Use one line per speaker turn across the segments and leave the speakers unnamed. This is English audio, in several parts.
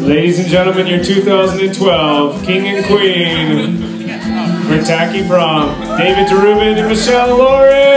Ladies and gentlemen, your 2012 King and Queen for Tacky Prom, David DeRubin and Michelle Lauren!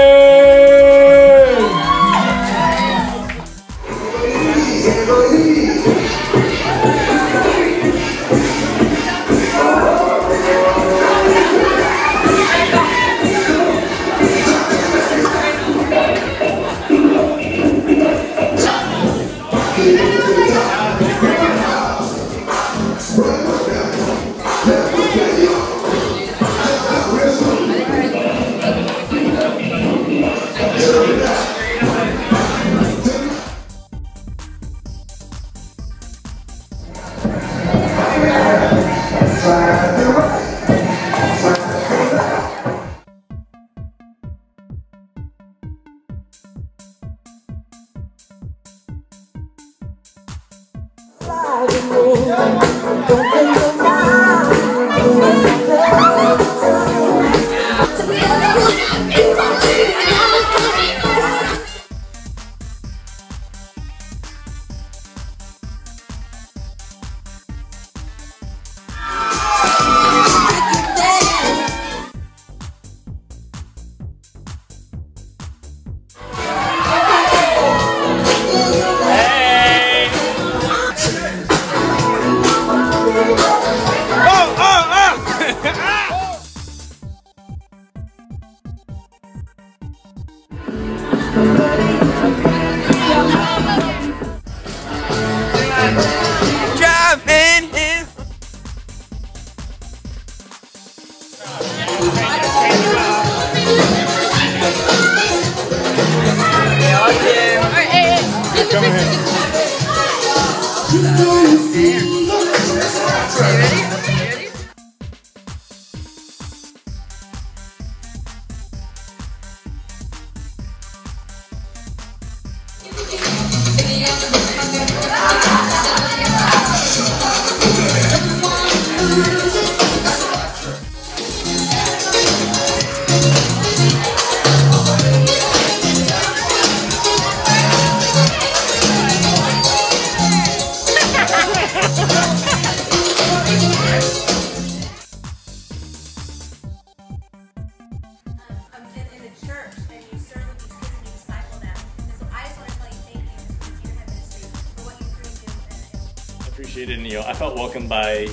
Appreciated, and I felt welcomed by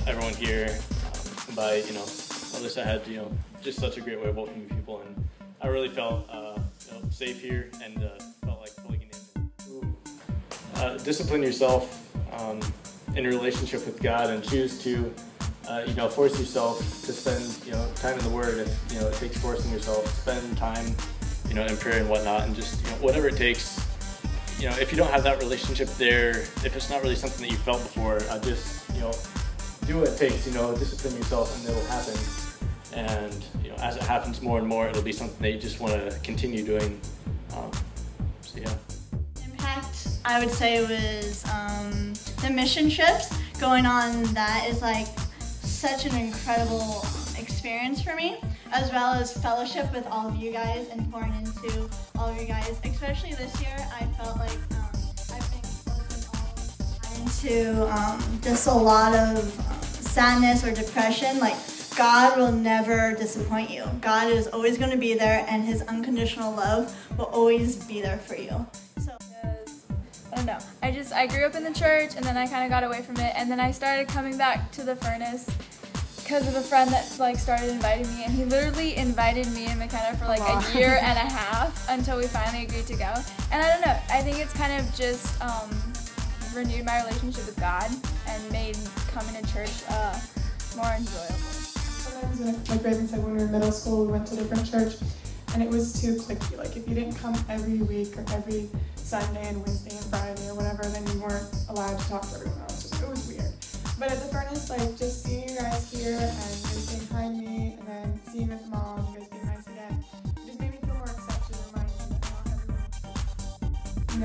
everyone here, by Alyssa had just such a great way of welcoming people, and I really felt safe here and felt like plugging in. Discipline yourself in your relationship with God, and choose to force yourself to spend time in the Word. If it takes forcing yourself, spend time in prayer and whatnot, and just whatever it takes. If you don't have that relationship there, if it's not really something that you felt before, just do what it takes. Discipline yourself, and it'll happen. And as it happens more and more, it'll be something that you just want to continue doing. So yeah.
Impact, I would say, was the mission trips. Going on that is like such an incredible experience for me, as well as fellowship with all of you guys and pouring into all of you guys. Especially this year, I felt like I've been close into just a lot of sadness or depression. Like, God will never disappoint you. God is always going to be there, and His unconditional love will always be there for you. So,
I don't know. I grew up in the church, and then I kind of got away from it, and then I started coming back to the furnace because of a friend that started inviting me, and he literally invited me and McKenna for like a year and a half until we finally agreed to go. And I don't know, I think it's kind of just renewed my relationship with God and made coming to church more enjoyable.
Sometimes, like Raven said, when we were in middle school, we went to a different church, and it was too cliquey. Like, if you didn't come every week or every Sunday and Wednesday and Friday or whatever, then you weren't allowed to talk to everyone else. It was weird. But at the furnace, like, just seeing you guys here and just saying hi to me, and then seeing you at the mall and you guys being nice again, it just made me feel more accepted and mindful that not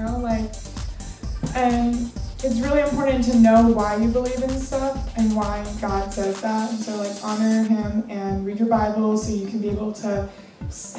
everyone else. And it's really important to know why you believe in stuff and why God says that. And so, like, honor Him and read your Bible so you can be able to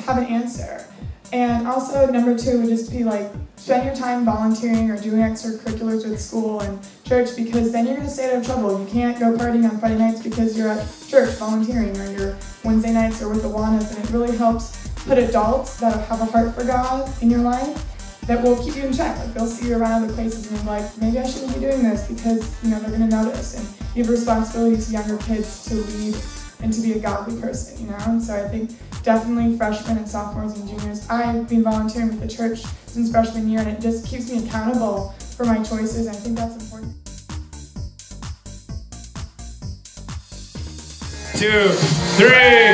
have an answer. And also, number 2 would just be like, spend your time volunteering or doing extracurriculars with school and church, because then you're going to stay out of trouble. You can't go partying on Friday nights because you're at church volunteering, or your Wednesday nights are with the Awanas, and it really helps put adults that have a heart for God in your life that will keep you in check. Like, they'll see you around other places and you're like, maybe I shouldn't be doing this, because they're going to notice, and you have a responsibility to younger kids to lead and to be a godly person, And so I think definitely freshmen and sophomores and juniors. I've been volunteering with the church since freshman year, and it just keeps me accountable for my choices, and I think that's important.
2, 3.